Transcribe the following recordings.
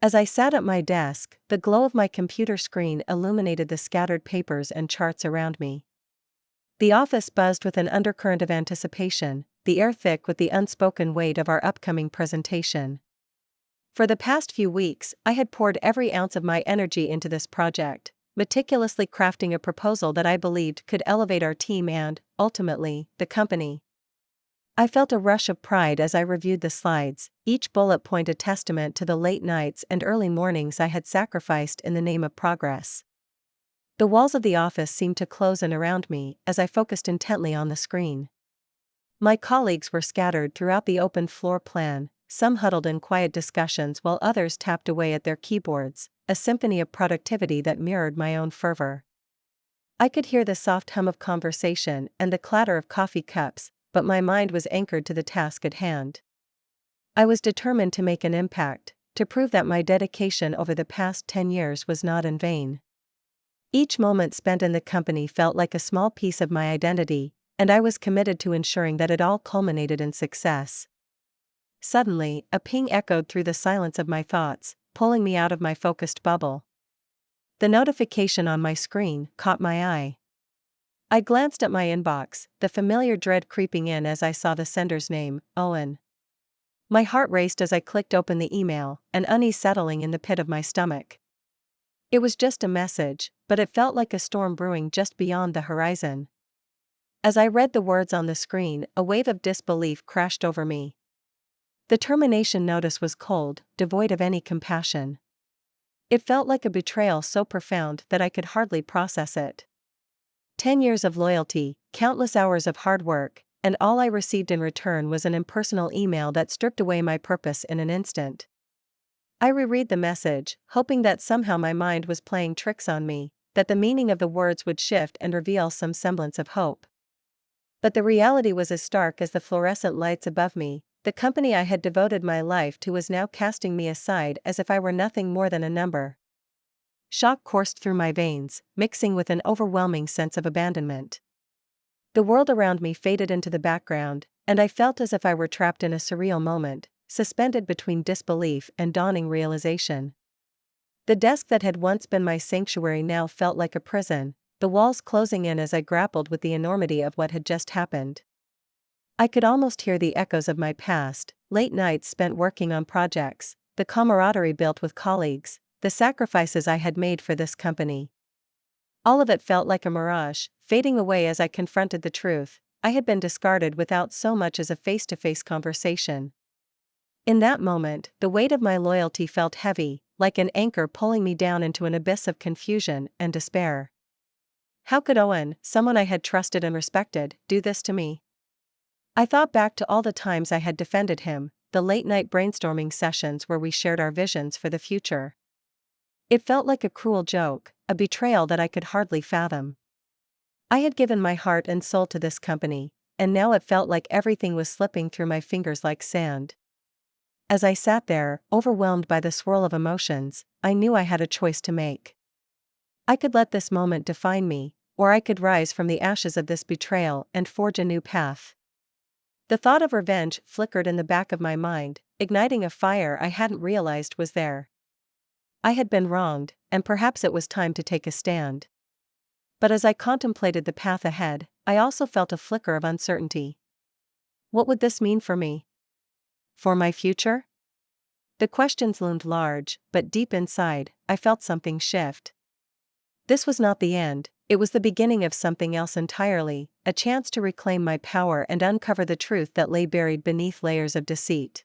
As I sat at my desk, the glow of my computer screen illuminated the scattered papers and charts around me. The office buzzed with an undercurrent of anticipation, the air thick with the unspoken weight of our upcoming presentation. For the past few weeks, I had poured every ounce of my energy into this project, meticulously crafting a proposal that I believed could elevate our team and, ultimately, the company. I felt a rush of pride as I reviewed the slides, each bullet point a testament to the late nights and early mornings I had sacrificed in the name of progress. The walls of the office seemed to close in around me as I focused intently on the screen. My colleagues were scattered throughout the open floor plan, some huddled in quiet discussions while others tapped away at their keyboards, a symphony of productivity that mirrored my own fervor. I could hear the soft hum of conversation and the clatter of coffee cups, but my mind was anchored to the task at hand. I was determined to make an impact, to prove that my dedication over the past 10 years was not in vain. Each moment spent in the company felt like a small piece of my identity, and I was committed to ensuring that it all culminated in success. Suddenly, a ping echoed through the silence of my thoughts, pulling me out of my focused bubble. The notification on my screen caught my eye. I glanced at my inbox, the familiar dread creeping in as I saw the sender's name, Owen. My heart raced as I clicked open the email, an unease settling in the pit of my stomach. It was just a message, but it felt like a storm brewing just beyond the horizon. As I read the words on the screen, a wave of disbelief crashed over me. The termination notice was cold, devoid of any compassion. It felt like a betrayal so profound that I could hardly process it. 10 years of loyalty, countless hours of hard work, and all I received in return was an impersonal email that stripped away my purpose in an instant. I reread the message, hoping that somehow my mind was playing tricks on me, that the meaning of the words would shift and reveal some semblance of hope. But the reality was as stark as the fluorescent lights above me. The company I had devoted my life to was now casting me aside as if I were nothing more than a number. Shock coursed through my veins, mixing with an overwhelming sense of abandonment. The world around me faded into the background, and I felt as if I were trapped in a surreal moment, suspended between disbelief and dawning realization. The desk that had once been my sanctuary now felt like a prison, the walls closing in as I grappled with the enormity of what had just happened. I could almost hear the echoes of my past, late nights spent working on projects, the camaraderie built with colleagues, the sacrifices I had made for this company. All of it felt like a mirage, fading away as I confronted the truth. I had been discarded without so much as a face-to-face conversation. In that moment, the weight of my loyalty felt heavy, like an anchor pulling me down into an abyss of confusion and despair. How could Owen, someone I had trusted and respected, do this to me? I thought back to all the times I had defended him, the late-night brainstorming sessions where we shared our visions for the future. It felt like a cruel joke, a betrayal that I could hardly fathom. I had given my heart and soul to this company, and now it felt like everything was slipping through my fingers like sand. As I sat there, overwhelmed by the swirl of emotions, I knew I had a choice to make. I could let this moment define me, or I could rise from the ashes of this betrayal and forge a new path. The thought of revenge flickered in the back of my mind, igniting a fire I hadn't realized was there. I had been wronged, and perhaps it was time to take a stand. But as I contemplated the path ahead, I also felt a flicker of uncertainty. What would this mean for me? For my future? The questions loomed large, but deep inside, I felt something shift. This was not the end, it was the beginning of something else entirely, a chance to reclaim my power and uncover the truth that lay buried beneath layers of deceit.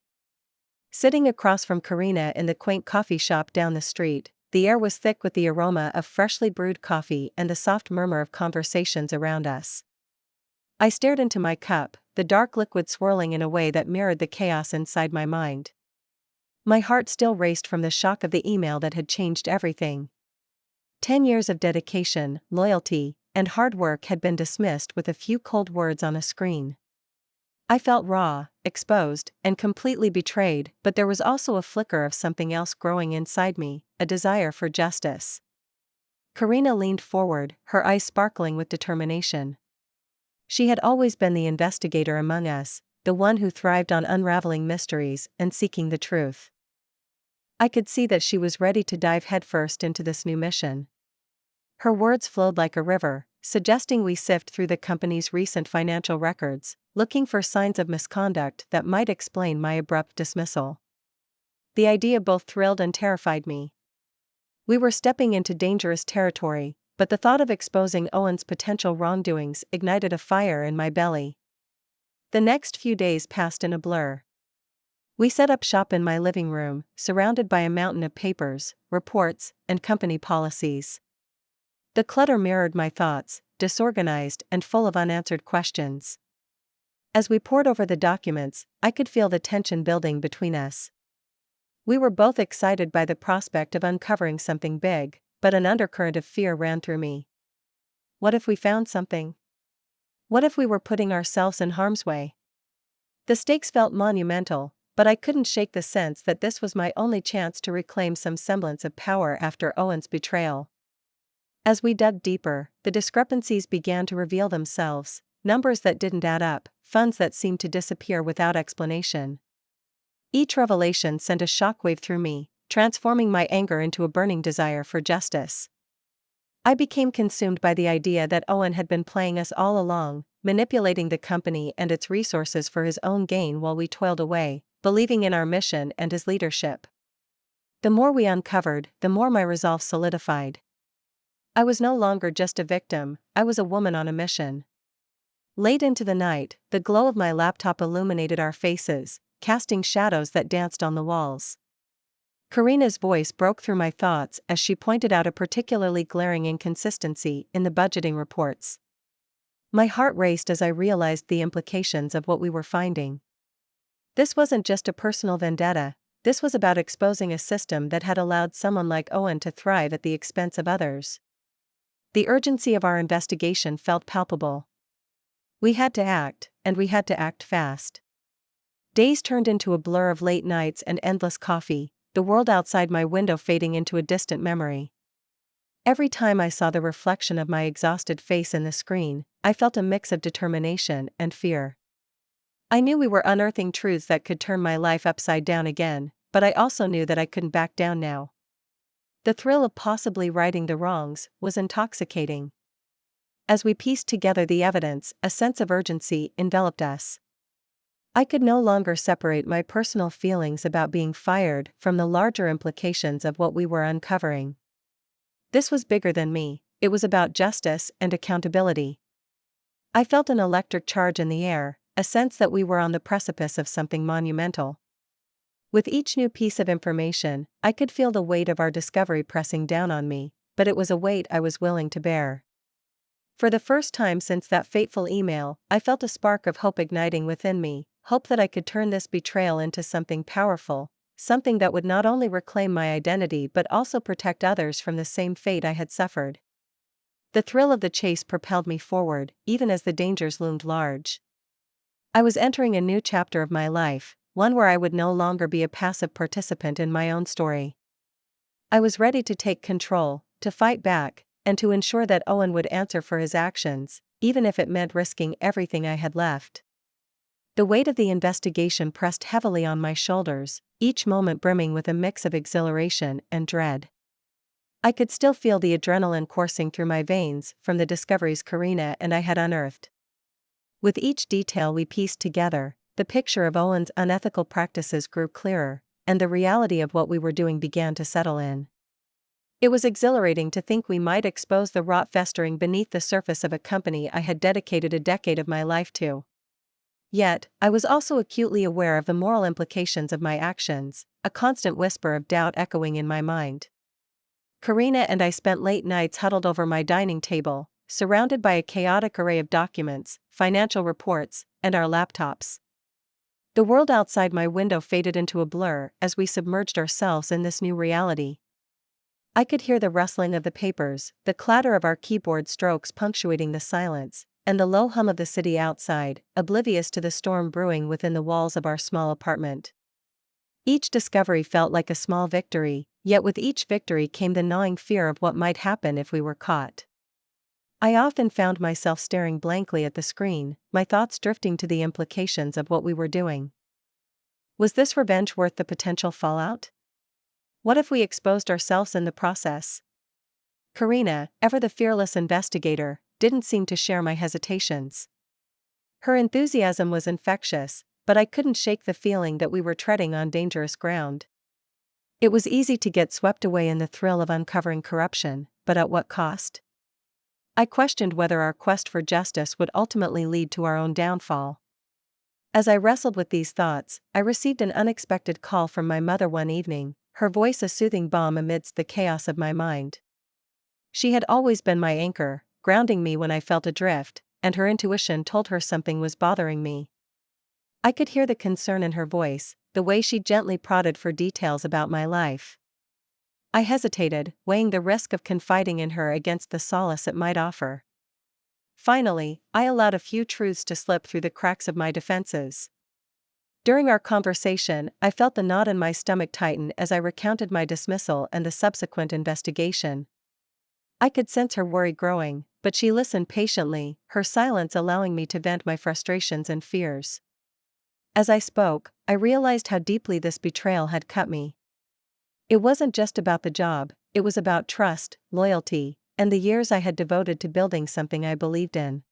Sitting across from Karina in the quaint coffee shop down the street, the air was thick with the aroma of freshly brewed coffee and the soft murmur of conversations around us. I stared into my cup, the dark liquid swirling in a way that mirrored the chaos inside my mind. My heart still raced from the shock of the email that had changed everything. 10 years of dedication, loyalty, and hard work had been dismissed with a few cold words on a screen. I felt raw, exposed, and completely betrayed, but there was also a flicker of something else growing inside me, a desire for justice. Karina leaned forward, her eyes sparkling with determination. She had always been the investigator among us, the one who thrived on unraveling mysteries and seeking the truth. I could see that she was ready to dive headfirst into this new mission. Her words flowed like a river, suggesting we sift through the company's recent financial records, looking for signs of misconduct that might explain my abrupt dismissal. The idea both thrilled and terrified me. We were stepping into dangerous territory, but the thought of exposing Owen's potential wrongdoings ignited a fire in my belly. The next few days passed in a blur. We set up shop in my living room, surrounded by a mountain of papers, reports, and company policies. The clutter mirrored my thoughts, disorganized and full of unanswered questions. As we pored over the documents, I could feel the tension building between us. We were both excited by the prospect of uncovering something big, but an undercurrent of fear ran through me. What if we found something? What if we were putting ourselves in harm's way? The stakes felt monumental, but I couldn't shake the sense that this was my only chance to reclaim some semblance of power after Owen's betrayal. As we dug deeper, the discrepancies began to reveal themselves, numbers that didn't add up, funds that seemed to disappear without explanation. Each revelation sent a shockwave through me, transforming my anger into a burning desire for justice. I became consumed by the idea that Owen had been playing us all along, manipulating the company and its resources for his own gain while we toiled away, believing in our mission and his leadership. The more we uncovered, the more my resolve solidified. I was no longer just a victim, I was a woman on a mission. Late into the night, the glow of my laptop illuminated our faces, casting shadows that danced on the walls. Karina's voice broke through my thoughts as she pointed out a particularly glaring inconsistency in the budgeting reports. My heart raced as I realized the implications of what we were finding. This wasn't just a personal vendetta, this was about exposing a system that had allowed someone like Owen to thrive at the expense of others. The urgency of our investigation felt palpable. We had to act, and we had to act fast. Days turned into a blur of late nights and endless coffee, the world outside my window fading into a distant memory. Every time I saw the reflection of my exhausted face in the screen, I felt a mix of determination and fear. I knew we were unearthing truths that could turn my life upside down again, but I also knew that I couldn't back down now. The thrill of possibly righting the wrongs was intoxicating. As we pieced together the evidence, a sense of urgency enveloped us. I could no longer separate my personal feelings about being fired from the larger implications of what we were uncovering. This was bigger than me, it was about justice and accountability. I felt an electric charge in the air, a sense that we were on the precipice of something monumental. With each new piece of information, I could feel the weight of our discovery pressing down on me, but it was a weight I was willing to bear. For the first time since that fateful email, I felt a spark of hope igniting within me, hope that I could turn this betrayal into something powerful, something that would not only reclaim my identity but also protect others from the same fate I had suffered. The thrill of the chase propelled me forward, even as the dangers loomed large. I was entering a new chapter of my life, one where I would no longer be a passive participant in my own story. I was ready to take control, to fight back, and to ensure that Owen would answer for his actions, even if it meant risking everything I had left. The weight of the investigation pressed heavily on my shoulders, each moment brimming with a mix of exhilaration and dread. I could still feel the adrenaline coursing through my veins from the discoveries Karina and I had unearthed. With each detail we pieced together, the picture of Owen's unethical practices grew clearer, and the reality of what we were doing began to settle in. It was exhilarating to think we might expose the rot festering beneath the surface of a company I had dedicated a decade of my life to. Yet, I was also acutely aware of the moral implications of my actions, a constant whisper of doubt echoing in my mind. Karina and I spent late nights huddled over my dining table, surrounded by a chaotic array of documents, financial reports, and our laptops. The world outside my window faded into a blur as we submerged ourselves in this new reality. I could hear the rustling of the papers, the clatter of our keyboard strokes punctuating the silence, and the low hum of the city outside, oblivious to the storm brewing within the walls of our small apartment. Each discovery felt like a small victory, yet with each victory came the gnawing fear of what might happen if we were caught. I often found myself staring blankly at the screen, my thoughts drifting to the implications of what we were doing. Was this revenge worth the potential fallout? What if we exposed ourselves in the process? Karina, ever the fearless investigator, didn't seem to share my hesitations. Her enthusiasm was infectious, but I couldn't shake the feeling that we were treading on dangerous ground. It was easy to get swept away in the thrill of uncovering corruption, but at what cost? I questioned whether our quest for justice would ultimately lead to our own downfall. As I wrestled with these thoughts, I received an unexpected call from my mother one evening, her voice a soothing balm amidst the chaos of my mind. She had always been my anchor, grounding me when I felt adrift, and her intuition told her something was bothering me. I could hear the concern in her voice, the way she gently prodded for details about my life. I hesitated, weighing the risk of confiding in her against the solace it might offer. Finally, I allowed a few truths to slip through the cracks of my defenses. During our conversation, I felt the knot in my stomach tighten as I recounted my dismissal and the subsequent investigation. I could sense her worry growing, but she listened patiently, her silence allowing me to vent my frustrations and fears. As I spoke, I realized how deeply this betrayal had cut me. It wasn't just about the job, it was about trust, loyalty, and the years I had devoted to building something I believed in.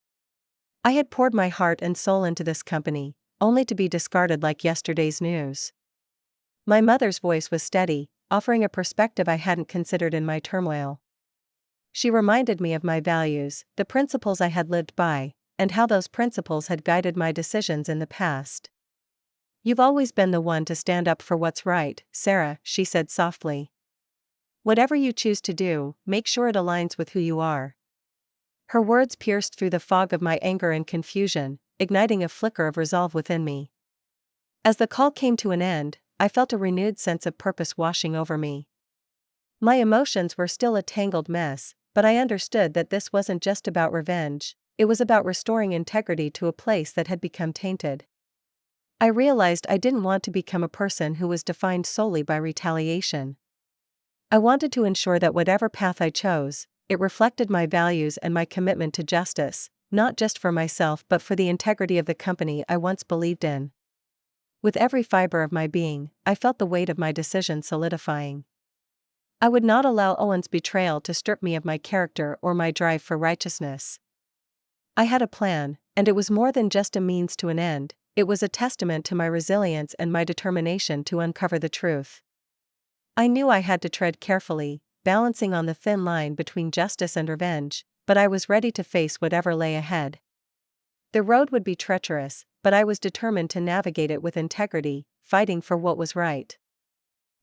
I had poured my heart and soul into this company, only to be discarded like yesterday's news. My mother's voice was steady, offering a perspective I hadn't considered in my turmoil. She reminded me of my values, the principles I had lived by, and how those principles had guided my decisions in the past. "You've always been the one to stand up for what's right, Sarah," she said softly. "Whatever you choose to do, make sure it aligns with who you are." Her words pierced through the fog of my anger and confusion, igniting a flicker of resolve within me. As the call came to an end, I felt a renewed sense of purpose washing over me. My emotions were still a tangled mess, but I understood that this wasn't just about revenge, it was about restoring integrity to a place that had become tainted. I realized I didn't want to become a person who was defined solely by retaliation. I wanted to ensure that whatever path I chose, it reflected my values and my commitment to justice, not just for myself but for the integrity of the company I once believed in. With every fiber of my being, I felt the weight of my decision solidifying. I would not allow Owen's betrayal to strip me of my character or my drive for righteousness. I had a plan, and it was more than just a means to an end. It was a testament to my resilience and my determination to uncover the truth. I knew I had to tread carefully, balancing on the thin line between justice and revenge, but I was ready to face whatever lay ahead. The road would be treacherous, but I was determined to navigate it with integrity, fighting for what was right.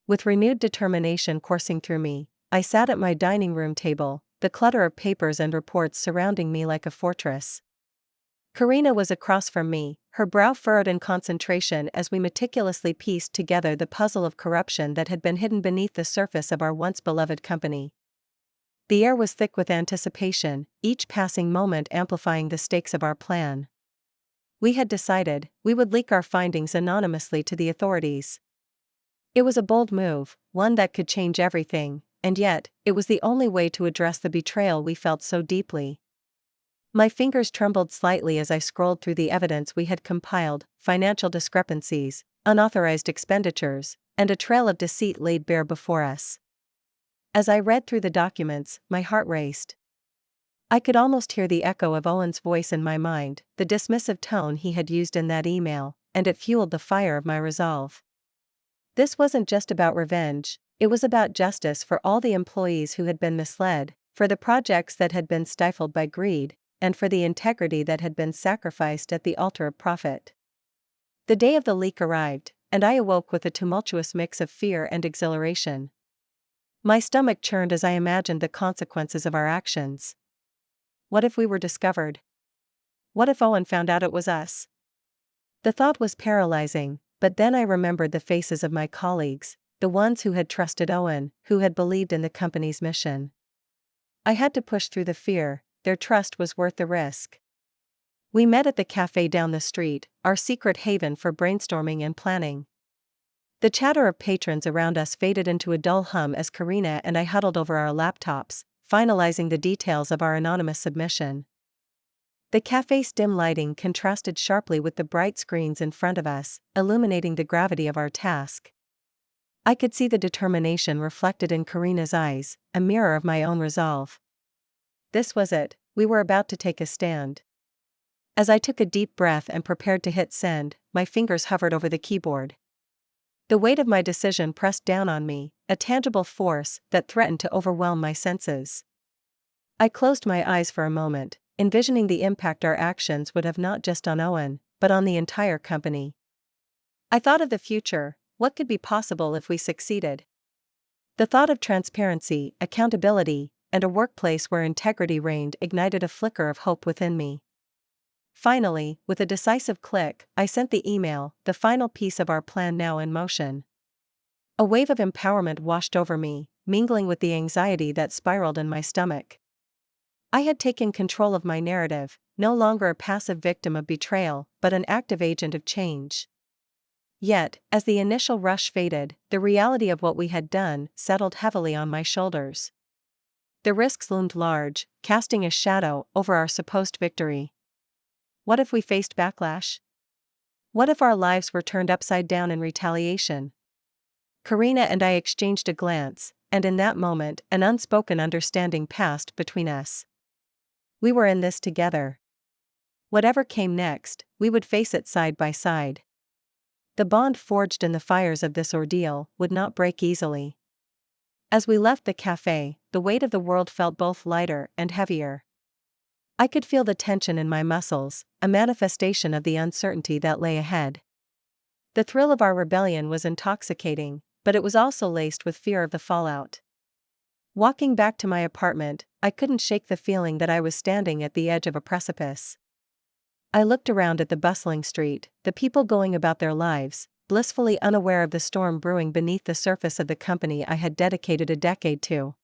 With renewed determination coursing through me, I sat at my dining room table, the clutter of papers and reports surrounding me like a fortress. Karina was across from me, her brow furrowed in concentration as we meticulously pieced together the puzzle of corruption that had been hidden beneath the surface of our once beloved company. The air was thick with anticipation, each passing moment amplifying the stakes of our plan. We had decided we would leak our findings anonymously to the authorities. It was a bold move, one that could change everything, and yet, it was the only way to address the betrayal we felt so deeply. My fingers trembled slightly as I scrolled through the evidence we had compiled: financial discrepancies, unauthorized expenditures, and a trail of deceit laid bare before us. As I read through the documents, my heart raced. I could almost hear the echo of Owen's voice in my mind, the dismissive tone he had used in that email, and it fueled the fire of my resolve. This wasn't just about revenge, it was about justice for all the employees who had been misled, for the projects that had been stifled by greed, and for the integrity that had been sacrificed at the altar of profit. The day of the leak arrived, and I awoke with a tumultuous mix of fear and exhilaration. My stomach churned as I imagined the consequences of our actions. What if we were discovered? What if Owen found out it was us? The thought was paralyzing, but then I remembered the faces of my colleagues, the ones who had trusted Owen, who had believed in the company's mission. I had to push through the fear. Their trust was worth the risk. We met at the cafe down the street, our secret haven for brainstorming and planning. The chatter of patrons around us faded into a dull hum as Karina and I huddled over our laptops, finalizing the details of our anonymous submission. The cafe's dim lighting contrasted sharply with the bright screens in front of us, illuminating the gravity of our task. I could see the determination reflected in Karina's eyes, a mirror of my own resolve. This was it, we were about to take a stand. As I took a deep breath and prepared to hit send, my fingers hovered over the keyboard. The weight of my decision pressed down on me, a tangible force that threatened to overwhelm my senses. I closed my eyes for a moment, envisioning the impact our actions would have not just on Owen, but on the entire company. I thought of the future, what could be possible if we succeeded? The thought of transparency, accountability, and a workplace where integrity reigned ignited a flicker of hope within me. Finally, with a decisive click, I sent the email, the final piece of our plan now in motion. A wave of empowerment washed over me, mingling with the anxiety that spiraled in my stomach. I had taken control of my narrative, no longer a passive victim of betrayal, but an active agent of change. Yet, as the initial rush faded, the reality of what we had done settled heavily on my shoulders. The risks loomed large, casting a shadow over our supposed victory. What if we faced backlash? What if our lives were turned upside down in retaliation? Karina and I exchanged a glance, and in that moment, an unspoken understanding passed between us. We were in this together. Whatever came next, we would face it side by side. The bond forged in the fires of this ordeal would not break easily. As we left the cafe, the weight of the world felt both lighter and heavier. I could feel the tension in my muscles, a manifestation of the uncertainty that lay ahead. The thrill of our rebellion was intoxicating, but it was also laced with fear of the fallout. Walking back to my apartment, I couldn't shake the feeling that I was standing at the edge of a precipice. I looked around at the bustling street, the people going about their lives, blissfully unaware of the storm brewing beneath the surface of the company I had dedicated a decade to.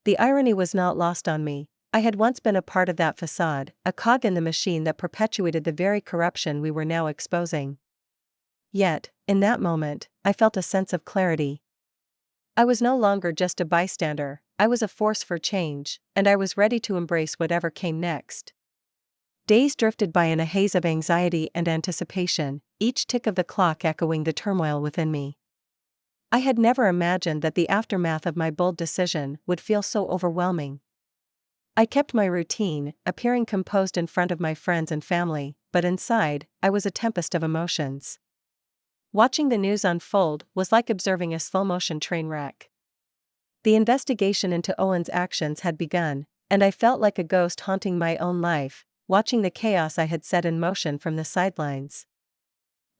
The irony was not lost on me. I had once been a part of that facade, a cog in the machine that perpetuated the very corruption we were now exposing. Yet, in that moment, I felt a sense of clarity. I was no longer just a bystander, I was a force for change, and I was ready to embrace whatever came next. Days drifted by in a haze of anxiety and anticipation, each tick of the clock echoing the turmoil within me. I had never imagined that the aftermath of my bold decision would feel so overwhelming. I kept my routine, appearing composed in front of my friends and family, but inside, I was a tempest of emotions. Watching the news unfold was like observing a slow-motion train wreck. The investigation into Owen's actions had begun, and I felt like a ghost haunting my own life, watching the chaos I had set in motion from the sidelines.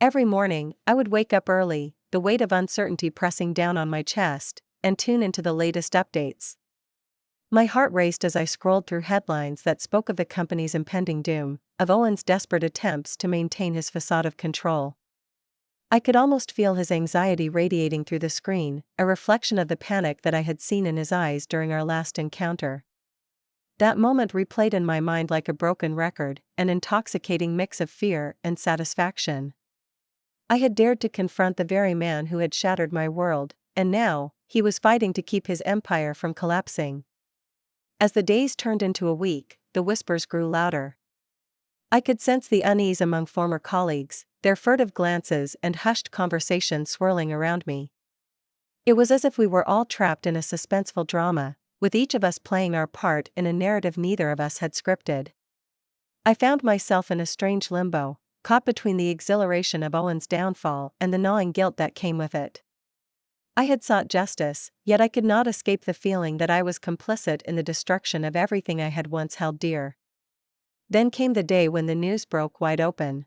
Every morning, I would wake up early, the weight of uncertainty pressing down on my chest, and tune into the latest updates. My heart raced as I scrolled through headlines that spoke of the company's impending doom, of Owen's desperate attempts to maintain his facade of control. I could almost feel his anxiety radiating through the screen, a reflection of the panic that I had seen in his eyes during our last encounter. That moment replayed in my mind like a broken record, an intoxicating mix of fear and satisfaction. I had dared to confront the very man who had shattered my world, and now, he was fighting to keep his empire from collapsing. As the days turned into a week, the whispers grew louder. I could sense the unease among former colleagues, their furtive glances and hushed conversations swirling around me. It was as if we were all trapped in a suspenseful drama, with each of us playing our part in a narrative neither of us had scripted. I found myself in a strange limbo, caught between the exhilaration of Owen's downfall and the gnawing guilt that came with it. I had sought justice, yet I could not escape the feeling that I was complicit in the destruction of everything I had once held dear. Then came the day when the news broke wide open.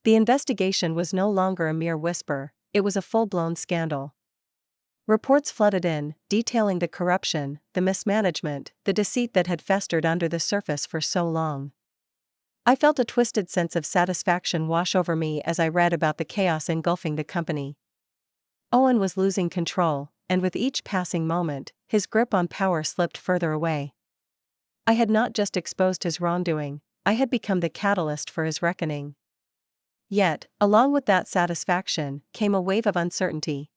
The investigation was no longer a mere whisper, it was a full-blown scandal. Reports flooded in, detailing the corruption, the mismanagement, the deceit that had festered under the surface for so long. I felt a twisted sense of satisfaction wash over me as I read about the chaos engulfing the company. Owen was losing control, and with each passing moment, his grip on power slipped further away. I had not just exposed his wrongdoing, I had become the catalyst for his reckoning. Yet, along with that satisfaction, came a wave of uncertainty.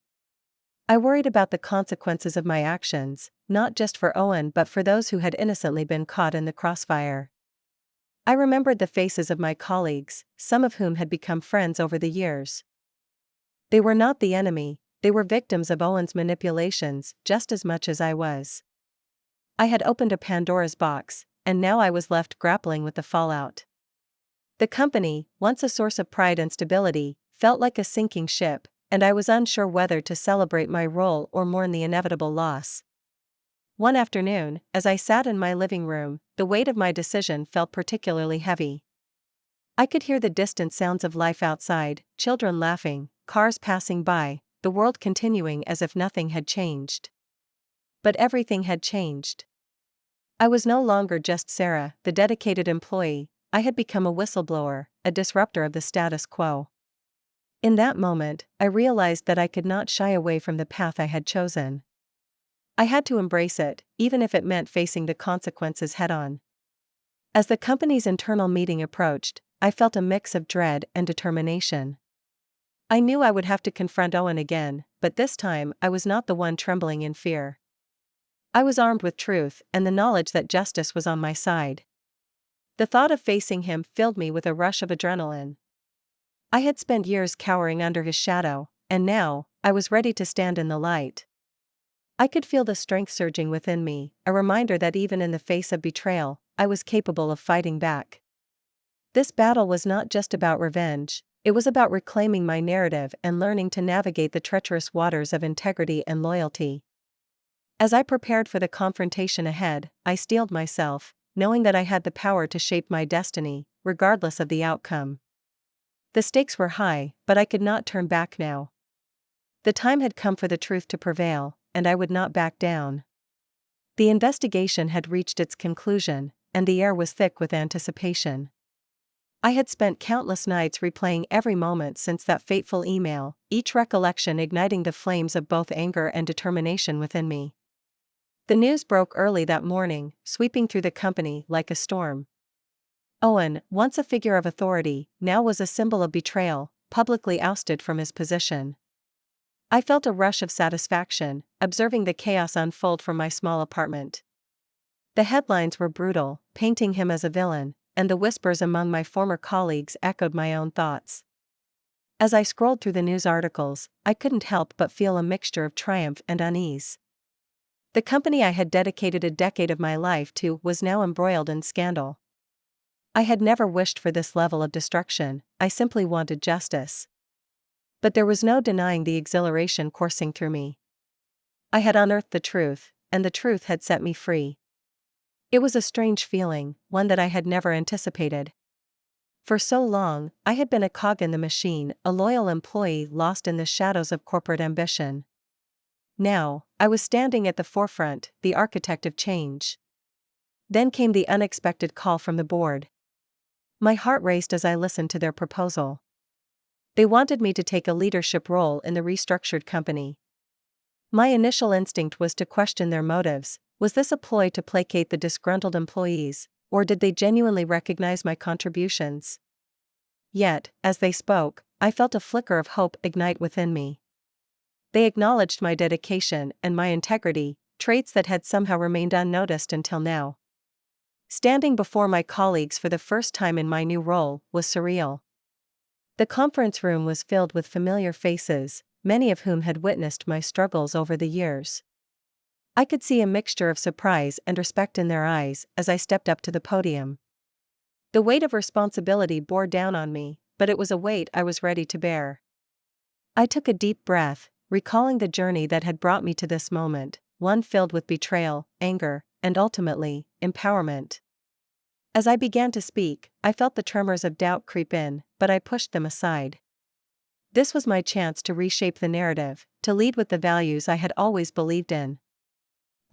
I worried about the consequences of my actions, not just for Owen but for those who had innocently been caught in the crossfire. I remembered the faces of my colleagues, some of whom had become friends over the years. They were not the enemy, They were victims of Owen's manipulations just as much as I was. I had opened a Pandora's box, and now I was left grappling with the fallout. The company, once a source of pride and stability, felt like a sinking ship, and I was unsure whether to celebrate my role or mourn the inevitable loss. One afternoon, as I sat in my living room, the weight of my decision felt particularly heavy. I could hear the distant sounds of life outside, children laughing, cars passing by, the world continuing as if nothing had changed. But everything had changed. I was no longer just Sarah, the dedicated employee. I had become a whistleblower, a disruptor of the status quo. In that moment, I realized that I could not shy away from the path I had chosen. I had to embrace it, even if it meant facing the consequences head-on. As the company's internal meeting approached, I felt a mix of dread and determination. I knew I would have to confront Owen again, but this time I was not the one trembling in fear. I was armed with truth and the knowledge that justice was on my side. The thought of facing him filled me with a rush of adrenaline. I had spent years cowering under his shadow, and now, I was ready to stand in the light. I could feel the strength surging within me, a reminder that even in the face of betrayal, I was capable of fighting back. This battle was not just about revenge, it was about reclaiming my narrative and learning to navigate the treacherous waters of integrity and loyalty. As I prepared for the confrontation ahead, I steeled myself, knowing that I had the power to shape my destiny, regardless of the outcome. The stakes were high, but I could not turn back now. The time had come for the truth to prevail, and I would not back down. The investigation had reached its conclusion, and the air was thick with anticipation. I had spent countless nights replaying every moment since that fateful email, each recollection igniting the flames of both anger and determination within me. The news broke early that morning, sweeping through the company like a storm. Owen, once a figure of authority, now was a symbol of betrayal, publicly ousted from his position. I felt a rush of satisfaction, observing the chaos unfold from my small apartment. The headlines were brutal, painting him as a villain, and the whispers among my former colleagues echoed my own thoughts. As I scrolled through the news articles, I couldn't help but feel a mixture of triumph and unease. The company I had dedicated a decade of my life to was now embroiled in scandal. I had never wished for this level of destruction, I simply wanted justice. But there was no denying the exhilaration coursing through me. I had unearthed the truth, and the truth had set me free. It was a strange feeling, one that I had never anticipated. For so long, I had been a cog in the machine, a loyal employee lost in the shadows of corporate ambition. Now, I was standing at the forefront, the architect of change. Then came the unexpected call from the board. My heart raced as I listened to their proposal. They wanted me to take a leadership role in the restructured company. My initial instinct was to question their motives. Was this a ploy to placate the disgruntled employees, or did they genuinely recognize my contributions? Yet, as they spoke, I felt a flicker of hope ignite within me. They acknowledged my dedication and my integrity, traits that had somehow remained unnoticed until now. Standing before my colleagues for the first time in my new role was surreal. The conference room was filled with familiar faces, many of whom had witnessed my struggles over the years. I could see a mixture of surprise and respect in their eyes as I stepped up to the podium. The weight of responsibility bore down on me, but it was a weight I was ready to bear. I took a deep breath, recalling the journey that had brought me to this moment, one filled with betrayal, anger, and ultimately, empowerment. As I began to speak, I felt the tremors of doubt creep in, but I pushed them aside. This was my chance to reshape the narrative, to lead with the values I had always believed in.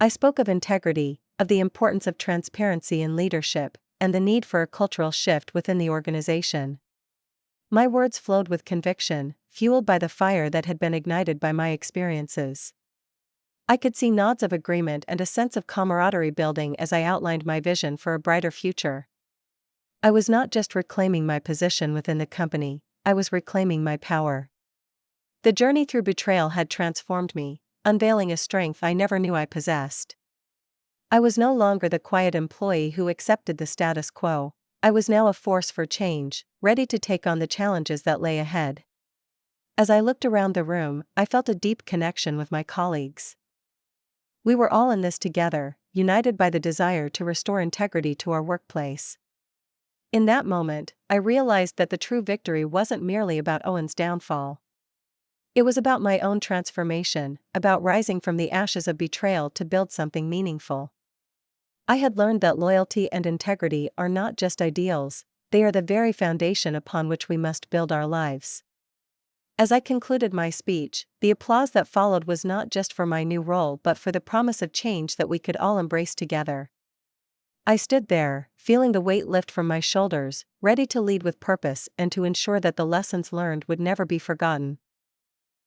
I spoke of integrity, of the importance of transparency in leadership, and the need for a cultural shift within the organization. My words flowed with conviction, fueled by the fire that had been ignited by my experiences. I could see nods of agreement and a sense of camaraderie building as I outlined my vision for a brighter future. I was not just reclaiming my position within the company, I was reclaiming my power. The journey through betrayal had transformed me, unveiling a strength I never knew I possessed. I was no longer the quiet employee who accepted the status quo. I was now a force for change, ready to take on the challenges that lay ahead. As I looked around the room, I felt a deep connection with my colleagues. We were all in this together, united by the desire to restore integrity to our workplace. In that moment, I realized that the true victory wasn't merely about Owen's downfall. It was about my own transformation, about rising from the ashes of betrayal to build something meaningful. I had learned that loyalty and integrity are not just ideals, they are the very foundation upon which we must build our lives. As I concluded my speech, the applause that followed was not just for my new role but for the promise of change that we could all embrace together. I stood there, feeling the weight lift from my shoulders, ready to lead with purpose and to ensure that the lessons learned would never be forgotten.